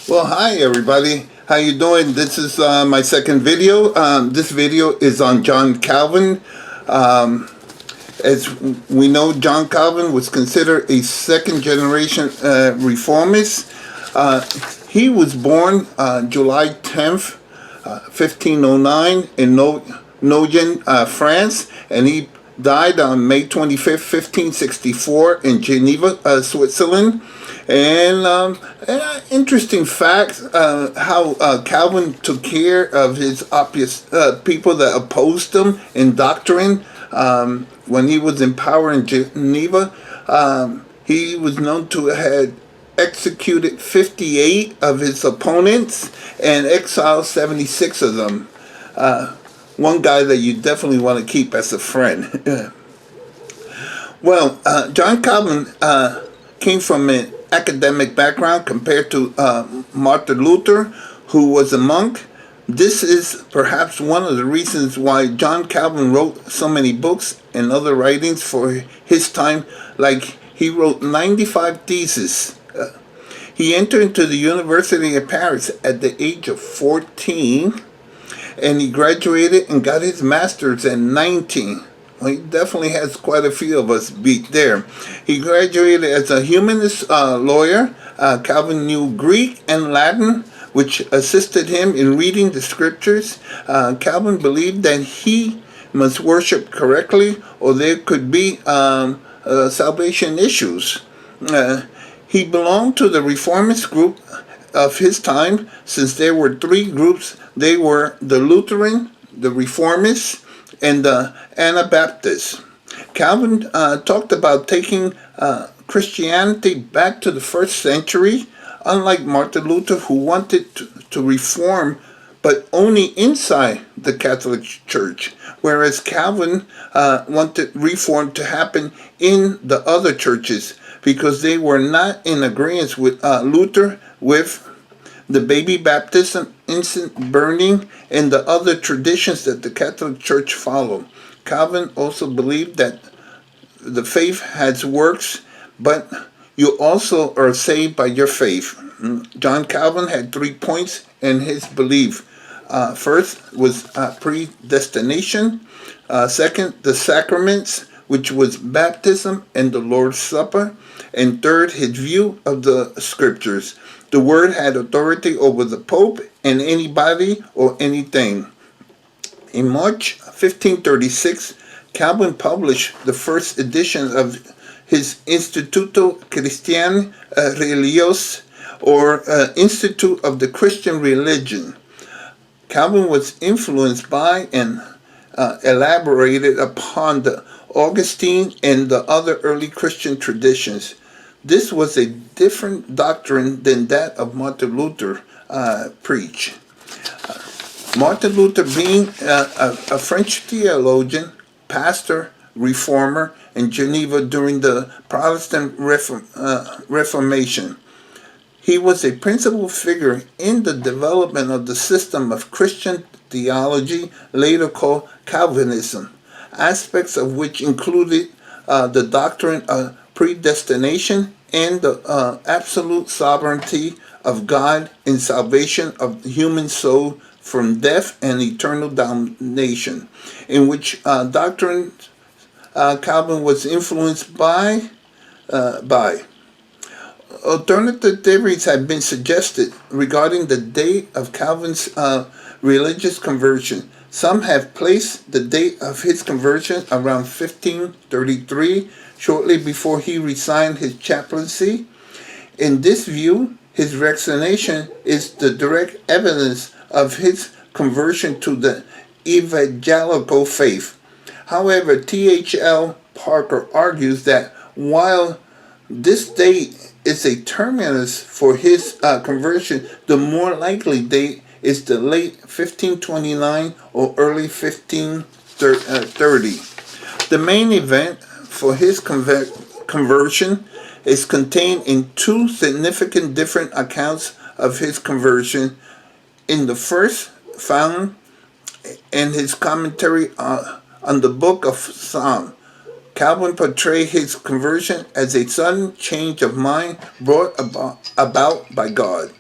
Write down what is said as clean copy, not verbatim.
Well, hi everybody. How you doing? This is my second video. This video is on John Calvin. Um, as we know, John Calvin was considered a second generation reformist. Uh, he was born July 10th, 1509 in Nogent, France, and he died on May 25th, 1564 in Geneva, Switzerland. And interesting fact, how Calvin took care of his obvious people that opposed him in doctrine. When he was in power in Geneva, he was known to have executed 58 of his opponents and exiled 76 of them. One guy that you definitely want to keep as a friend. Well, John Calvin came from an academic background compared to Martin Luther, who was a monk. This is perhaps one of the reasons why John Calvin wrote so many books and other writings for his time. Like, he wrote 95 theses. He entered into the University of Paris at the age of 14, and he graduated and got his master's at 19. Well, he definitely has quite a few of us beat there. He graduated as a humanist lawyer. Calvin knew Greek and Latin, which assisted him in reading the scriptures. Calvin believed that he must worship correctly or there could be salvation issues. He belonged to the reformist group of his time. Since there were three groups, they were the Lutheran, the Reformists, and the Anabaptists. Calvin talked about taking Christianity back to the first century, unlike Martin Luther, who wanted to reform, but only inside the Catholic Church, whereas Calvin wanted reform to happen in the other churches because they were not in agreement with Luther with the baby baptism, incense burning, and the other traditions that the Catholic Church followed. Calvin also believed that the faith has works, but you also are saved by your faith. John Calvin had 3 points in his belief. First was predestination. Second, the sacraments, which was baptism and the Lord's Supper. And third, his view of the scriptures. The word had authority over the Pope and anybody or anything. In March 1536, Calvin published the first edition of his Instituto Christiani Religios, or Institute of the Christian Religion. Calvin was influenced by and elaborated upon the Augustine and the other early Christian traditions. This was a different doctrine than that of Martin Luther preached. Martin Luther, being a French theologian, pastor, reformer in Geneva during the Protestant Reformation, he was a principal figure in the development of the system of Christian theology, later called Calvinism, aspects of which included the doctrine of predestination and the absolute sovereignty of God in salvation of the human soul from death and eternal damnation, in which doctrine Calvin was influenced by. Alternative theories have been suggested regarding the date of Calvin's religious conversion. Some have placed the date of his conversion around 1533, shortly before he resigned his chaplaincy. In this view, his resignation is the direct evidence of his conversion to the evangelical faith. However, T.H.L. Parker argues that while this date is a terminus for his conversion, the more likely date is the late 1529 or early 1530. The main event for his conversion is contained in two significant different accounts of his conversion. In the first, found in his commentary on the book of Psalms, Calvin portrayed his conversion as a sudden change of mind brought about by God.